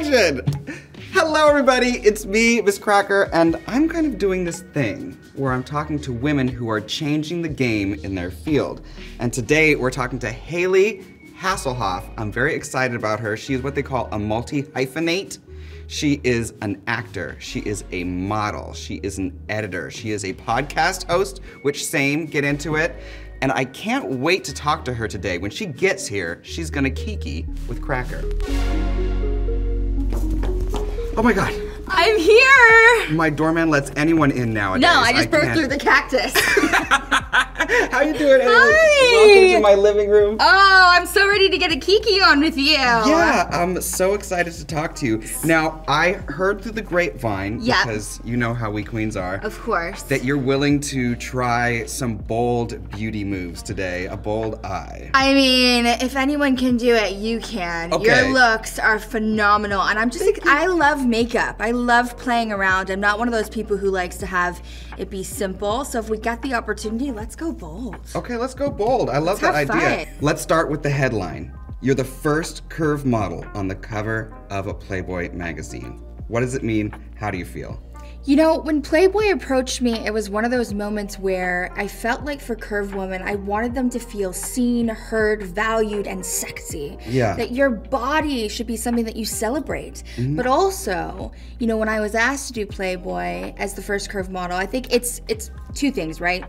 imagine? Hello everybody, it's me, Miz Cracker, and I'm kind of doing this thing where I'm talking to women who are changing the game in their field. And today we're talking to Hayley Hasselhoff. I'm very excited about her. She is what they call a multi-hyphenate. She is an actor, she is a model, she is an editor, she is a podcast host, which same, get into it. And I can't wait to talk to her today. When she gets here, she's gonna Kiki with Cracker. Oh my God. I'm here! My doorman lets anyone in nowadays. No, I just broke through the cactus. How you doing, Hayley? Hi! Welcome to my living room. Oh, I'm so ready to get a Kiki on with you. Yeah, I'm so excited to talk to you. Now, I heard through the grapevine, because you know how we queens are. Of course. That you're willing to try some bold beauty moves today, a bold eye. I mean, if anyone can do it, you can. Okay. Your looks are phenomenal, and I'm just, I love makeup. I love playing around. I'm not one of those people who likes to have it be simple, so if we get the opportunity, let's go bold. Okay, let's go bold. I love that idea. Fun. Let's start with the headline. You're the first curve model on the cover of a Playboy magazine. What does it mean? How do you feel? You know, when Playboy approached me, it was one of those moments where I felt like for curved women, I wanted them to feel seen, heard, valued, and sexy. Yeah. That your body should be something that you celebrate. Mm-hmm. But also, you know, when I was asked to do Playboy as the first curved model, I think it's two things, right?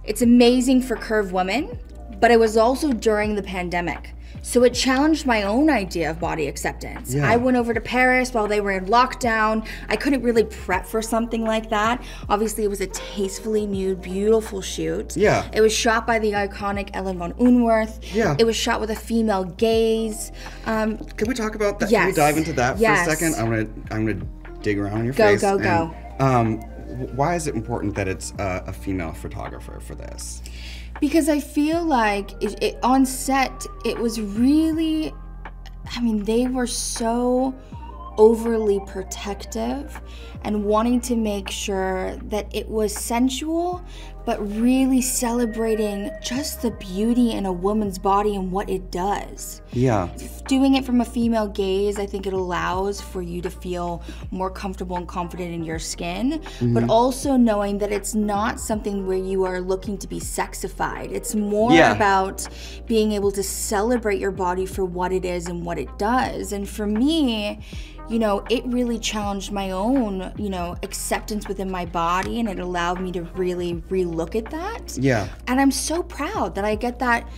It's amazing for curved women, but it was also during the pandemic. So it challenged my own idea of body acceptance. Yeah. I went over to Paris while they were in lockdown. I couldn't really prep for something like that. Obviously, it was a tastefully nude, beautiful shoot. Yeah. It was shot by the iconic Ellen von Unwerth. Yeah. It was shot with a female gaze. Can we talk about that? Yes. Can we dive into that for a second? I'm gonna dig around on your face. Go. Why is it important that it's a female photographer for this? Because I feel like on set, it was really, I mean, they were so overly protective and wanting to make sure that it was sensual, but really celebrating just the beauty in a woman's body and what it does. Yeah. Doing it from a female gaze, I think it allows for you to feel more comfortable and confident in your skin, but also knowing that it's not something where you are looking to be sexified. It's more about being able to celebrate your body for what it is and what it does. And for me, you know, it really challenged my own, you know, acceptance within my body, and it allowed me to really relook at that. Yeah. And I'm so proud that I get that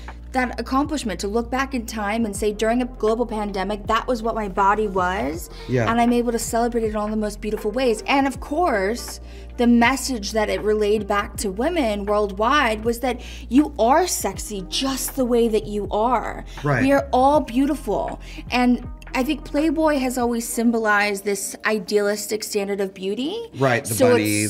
accomplishment, to look back in time and say during a global pandemic, that was what my body was. Yeah. And I'm able to celebrate it in all the most beautiful ways. And of course, the message that it relayed back to women worldwide was that you are sexy just the way that you are. Right. We are all beautiful. And I think Playboy has always symbolized this idealistic standard of beauty. Right, the bunny,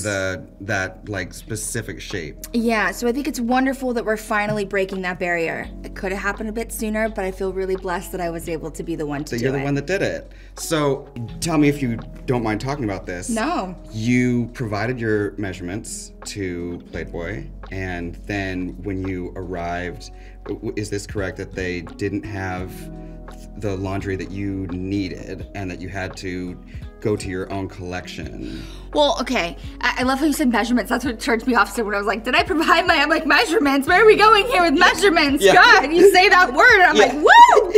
that like specific shape. Yeah, so I think it's wonderful that we're finally breaking that barrier. It could have happened a bit sooner, but I feel really blessed that I was able to be the one to do it. So you're the one that did it. So tell me if you don't mind talking about this. No. You provided your measurements to Playboy, and then when you arrived, is this correct that they didn't have the laundry that you needed and that you had to go to your own collection? Well, okay, I love how you said measurements. That's what turned me off. So when I was like, did I provide my, I'm like, measurements? Where are we going here with measurements? Yeah. God, you say that word, and I'm like, woo!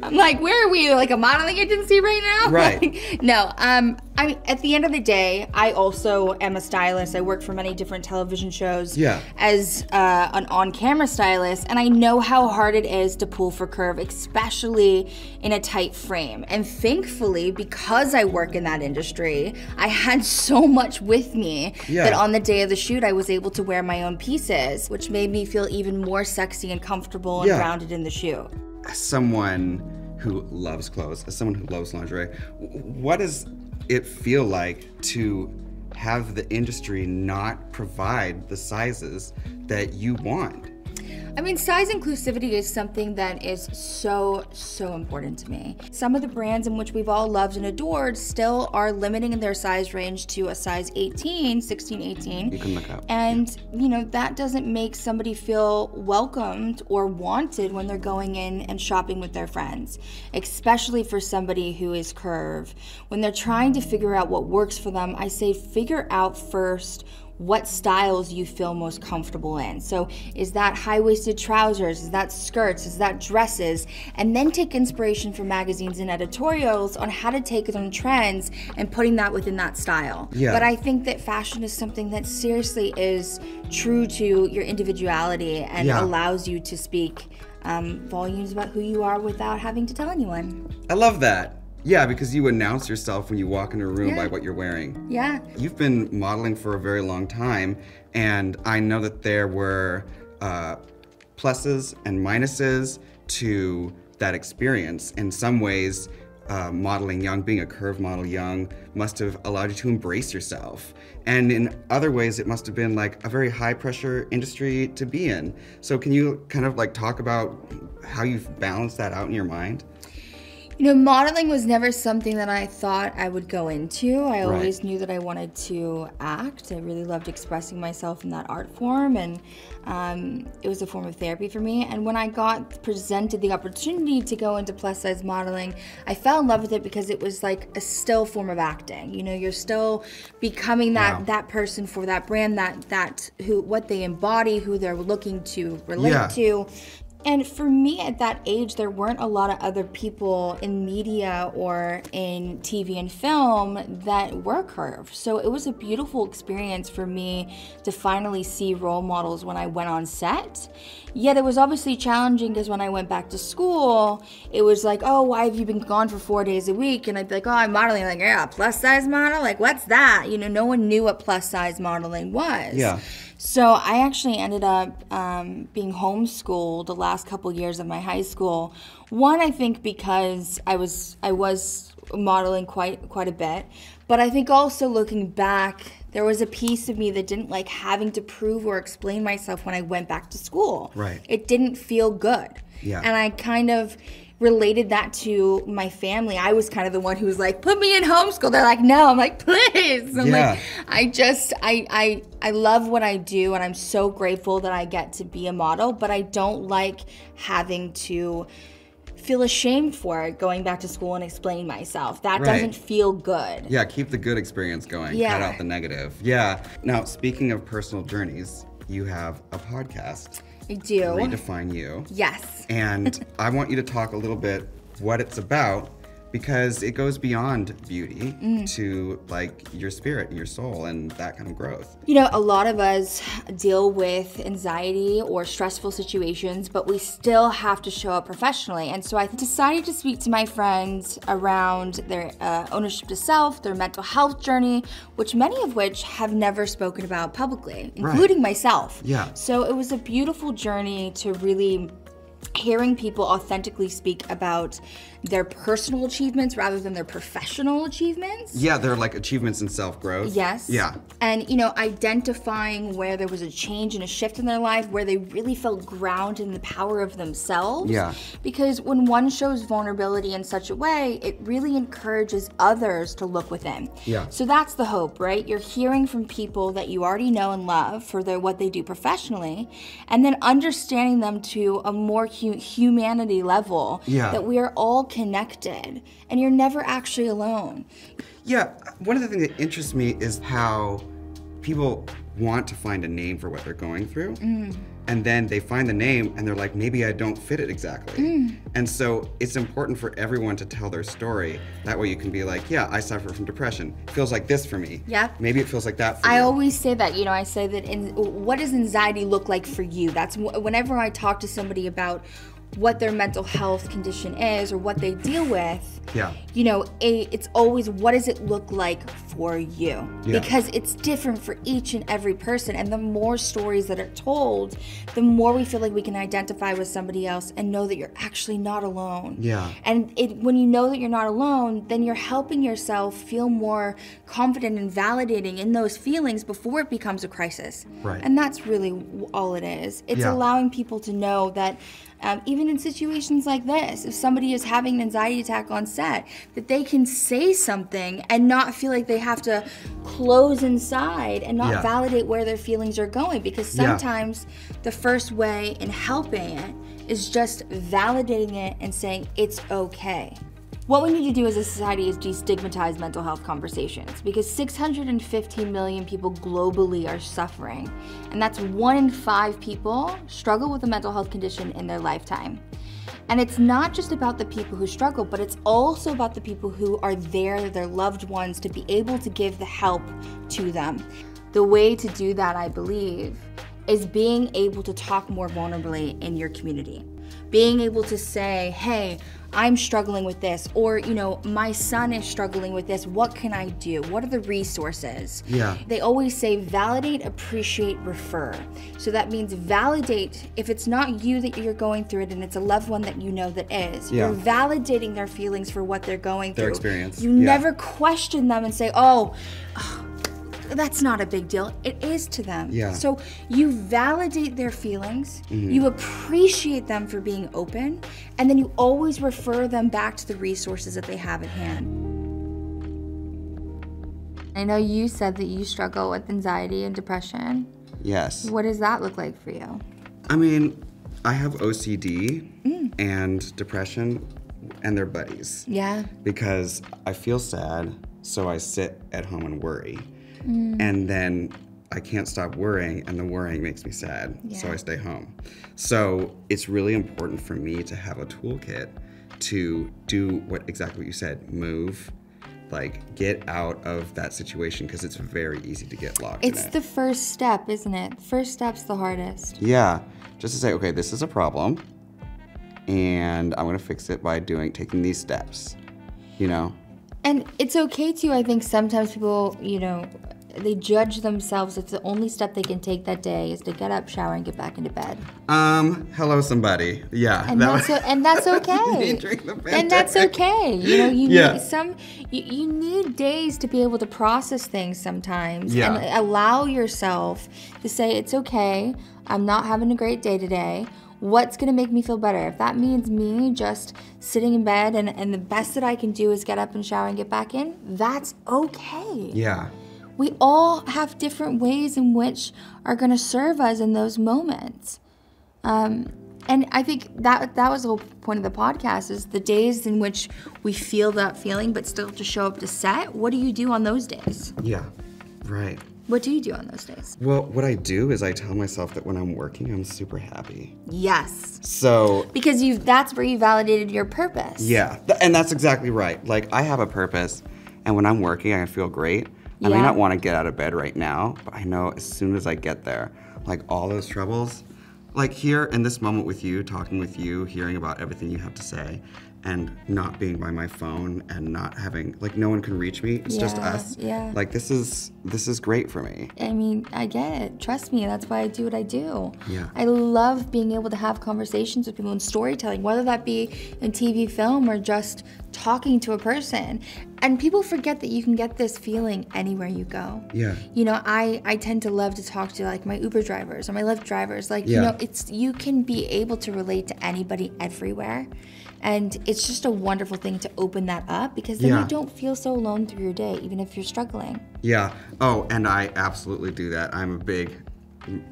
I'm like, where are we, like a modeling agency right now? Right. No, I mean, at the end of the day, I also am a stylist. I work for many different television shows as an on-camera stylist, and I know how hard it is to pull for curve, especially in a tight frame. And thankfully, because I work in that industry, I had so much with me that on the day of the shoot, I was able to wear my own pieces, which made me feel even more sexy and comfortable and grounded in the shoot. As someone who loves clothes, as someone who loves lingerie, what does it feel like to have the industry not provide the sizes that you want? I mean, size inclusivity is something that is so important to me. Some of the brands in which we've all loved and adored still are limiting their size range to a size 18, 16, 18. You can look up. And, you know, that doesn't make somebody feel welcomed or wanted when they're going in and shopping with their friends, especially for somebody who is curved. When they're trying to figure out what works for them, I say figure out first what styles you feel most comfortable in. So is that high-waisted trousers? Is that skirts? Is that dresses? And then take inspiration from magazines and editorials on how to take on trends and putting that within that style. Yeah. But I think that fashion is something that seriously is true to your individuality and allows you to speak volumes about who you are without having to tell anyone. I love that. Yeah, because you announce yourself when you walk into a room by what you're wearing. Yeah. You've been modeling for a very long time, and I know that there were pluses and minuses to that experience. In some ways, modeling young, being a curved model young, must have allowed you to embrace yourself. And in other ways, it must have been like a very high pressure industry to be in. So can you kind of like talk about how you've balanced that out in your mind? You know, modeling was never something that I thought I would go into. I always knew that I wanted to act. I really loved expressing myself in that art form, and it was a form of therapy for me. And when I got presented the opportunity to go into plus size modeling, I fell in love with it because it was like a still form of acting. You know, you're still becoming that person for that brand, what they embody, who they're looking to relate to. And for me at that age, there weren't a lot of other people in media or in TV and film that were curved. So it was a beautiful experience for me to finally see role models when I went on set. Yet it was obviously challenging because when I went back to school, it was like, oh, why have you been gone for 4 days a week? And I'd be like, oh, I'm modeling. Like, yeah, plus size model? Like, what's that? You know, no one knew what plus size modeling was. Yeah. So I actually ended up being homeschooled the last couple years of my high school. One, I think because I was modeling quite a bit, but I think also looking back, there was a piece of me that didn't like having to prove or explain myself when I went back to school. Right. It didn't feel good. Yeah. And I kind of related that to my family. I was kind of the one who was like, put me in homeschool. They're like, no. I'm like, please. I'm like, I love what I do, and I'm so grateful that I get to be a model, but I don't like having to feel ashamed for it, going back to school and explaining myself. That doesn't feel good. Yeah, keep the good experience going. Cut out the negative. Yeah. Now, speaking of personal journeys, you have a podcast. I do. Redefine You. Yes. And I want you to talk a little bit what it's about, because it goes beyond beauty to like your spirit and your soul and that kind of growth. You know, a lot of us deal with anxiety or stressful situations, but we still have to show up professionally. And so I decided to speak to my friends around their ownership to self, their mental health journey, which many of which have never spoken about publicly, including myself. Yeah. So it was a beautiful journey to really hearing people authentically speak about their personal achievements rather than their professional achievements. Yeah, they're like achievements in self-growth. Yes. Yeah. And, you know, identifying where there was a change and a shift in their life, where they really felt grounded in the power of themselves. Yeah. Because when one shows vulnerability in such a way, it really encourages others to look within. Yeah. So that's the hope, right? You're hearing from people that you already know and love for what they do professionally, and then understanding them to a more humanity level. Yeah. That we are all connected, and you're never actually alone. Yeah, one of the things that interests me is how people want to find a name for what they're going through, and then they find the name and they're like, maybe I don't fit it exactly. And so it's important for everyone to tell their story. That way you can be like, yeah, I suffer from depression. It feels like this for me. Yeah. Maybe it feels like that for you. I always say that, you know, I say that what does anxiety look like for you? That's whenever I talk to somebody about what their mental health condition is or what they deal with, Yeah. you know, it's always, what does it look like for you? Yeah. Because it's different for each and every person. And the more stories that are told, the more we feel like we can identify with somebody else and know that you're actually not alone. Yeah. And when you know that you're not alone, then you're helping yourself feel more confident and validating in those feelings before it becomes a crisis. Right. And that's really all it is. It's Yeah. allowing people to know that even in situations like this, if somebody is having an anxiety attack on set, that they can say something and not feel like they have to close inside and not Yeah. validate where their feelings are going. Because Yeah. sometimes the first way in helping it is just validating it and saying it's okay. What we need to do as a society is destigmatize mental health conversations, because 615 million people globally are suffering, and that's 1 in 5 people struggle with a mental health condition in their lifetime. And it's not just about the people who struggle, but it's also about the people who are there, their loved ones, to be able to give the help to them. The way to do that, I believe, is being able to talk more vulnerably in your community. Being able to say, hey, I'm struggling with this, or, you know, my son is struggling with this. What can I do? What are the resources? Yeah. They always say validate, appreciate, refer. So that means validate if it's not you that you're going through it and it's a loved one that you know that is. Yeah. You're validating their feelings for what they're going through. Their experience. You Yeah. never question them and say, oh, that's not a big deal. It is to them. Yeah. So you validate their feelings, you appreciate them for being open, and then you always refer them back to the resources that they have at hand. I know you said that you struggle with anxiety and depression. Yes. What does that look like for you? I mean, I have OCD and depression, and they're buddies. Yeah. Because I feel sad, so I sit at home and worry. And then I can't stop worrying, and the worrying makes me sad, so I stay home. So it's really important for me to have a toolkit to do exactly what you said, move, like get out of that situation, because it's very easy to get locked in it. It's the first step, isn't it? First step's the hardest. Yeah, just to say, okay, this is a problem, and I'm gonna fix it by taking these steps, you know? And it's okay too, I think sometimes people, you know, they judge themselves if the only step they can take that day is to get up, shower, and get back into bed. Hello somebody. Yeah. And that's okay. During the And that's pandemic. okay. You know, you Yeah. need you need days to be able to process things sometimes. Yeah. And allow yourself to say, it's okay, I'm not having a great day today. What's gonna make me feel better? If that means me just sitting in bed and the best that I can do is get up and shower and get back in, that's okay. Yeah. We all have different ways in which are gonna serve us in those moments. And I think that was the whole point of the podcast, is the days in which we feel that feeling but still to show up to set. What do you do on those days? Yeah. Right. What do you do on those days? Well, what I do is I tell myself that when I'm working, I'm super happy. Yes. So. Because that's where you validated your purpose. Yeah. And that's exactly right. Like, I have a purpose, and when I'm working, I feel great. I may Yeah. not want to get out of bed right now, but I know as soon as I get there, like all those troubles, like here in this moment with you, talking with you, hearing about everything you have to say, and not being by my phone and not having, like, no one can reach me. It's just Yeah, us. yeah. Like, this is great for me. I mean, I get it. Trust me, that's why I do what I do. Yeah. I love being able to have conversations with people and storytelling, whether that be in TV, film, or just talking to a person. And people forget that you can get this feeling anywhere you go. Yeah. You know, I tend to love to talk to, like, my Uber drivers or my Lyft drivers. Like, you Yeah. know, you can be able to relate to anybody everywhere. And it's just a wonderful thing to open that up, because then Yeah. you don't feel so alone through your day, even if you're struggling. Yeah. Oh, and I absolutely do that.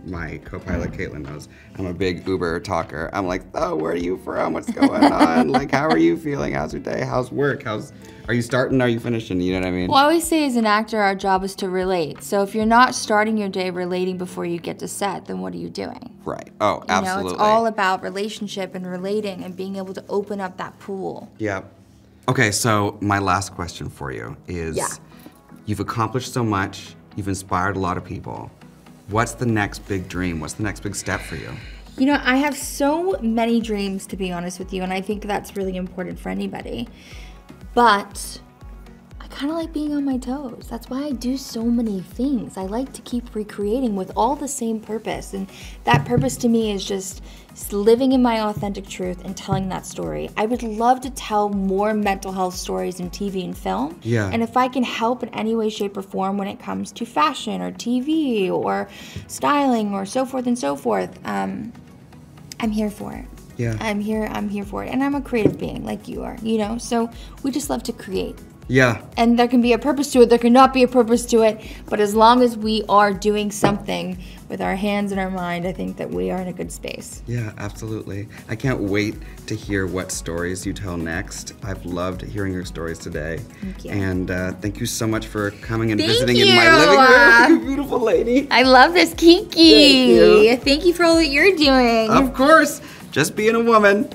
My co-pilot Caitlin knows, I'm a big Uber talker. I'm like, oh, where are you from? What's going on? Like, how are you feeling? How's your day? How's work? Are you starting? Are you finishing? You know what I mean? Well, I always say as an actor, our job is to relate. So if you're not starting your day relating before you get to set, then what are you doing? Right. Oh, absolutely. You know, it's all about relationship and relating and being able to open up that pool. Yeah. Okay, so my last question for you is, you've accomplished so much, you've inspired a lot of people. What's the next big dream? What's the next big step for you? You know, I have so many dreams, to be honest with you, and I think that's really important for anybody. But I kind of like being on my toes. That's why I do so many things. I like to keep recreating with all the same purpose. And that purpose to me is just living in my authentic truth and telling that story. I would love to tell more mental health stories in TV and film. Yeah. And if I can help in any way, shape, or form when it comes to fashion or TV or styling or so forth and so forth, I'm here for it. Yeah. I'm here for it. And I'm a creative being like you are, you know? So we just love to create. Yeah. And there can be a purpose to it, there cannot be a purpose to it, but as long as we are doing something with our hands and our mind, I think that we are in a good space. Yeah, absolutely. I can't wait to hear what stories you tell next. I've loved hearing your stories today. Thank you. And thank you so much for coming and Thank visiting you. in my living room. You beautiful lady. I love this, Kiki. Thank you. Thank you for all that you're doing. Of course, just being a woman.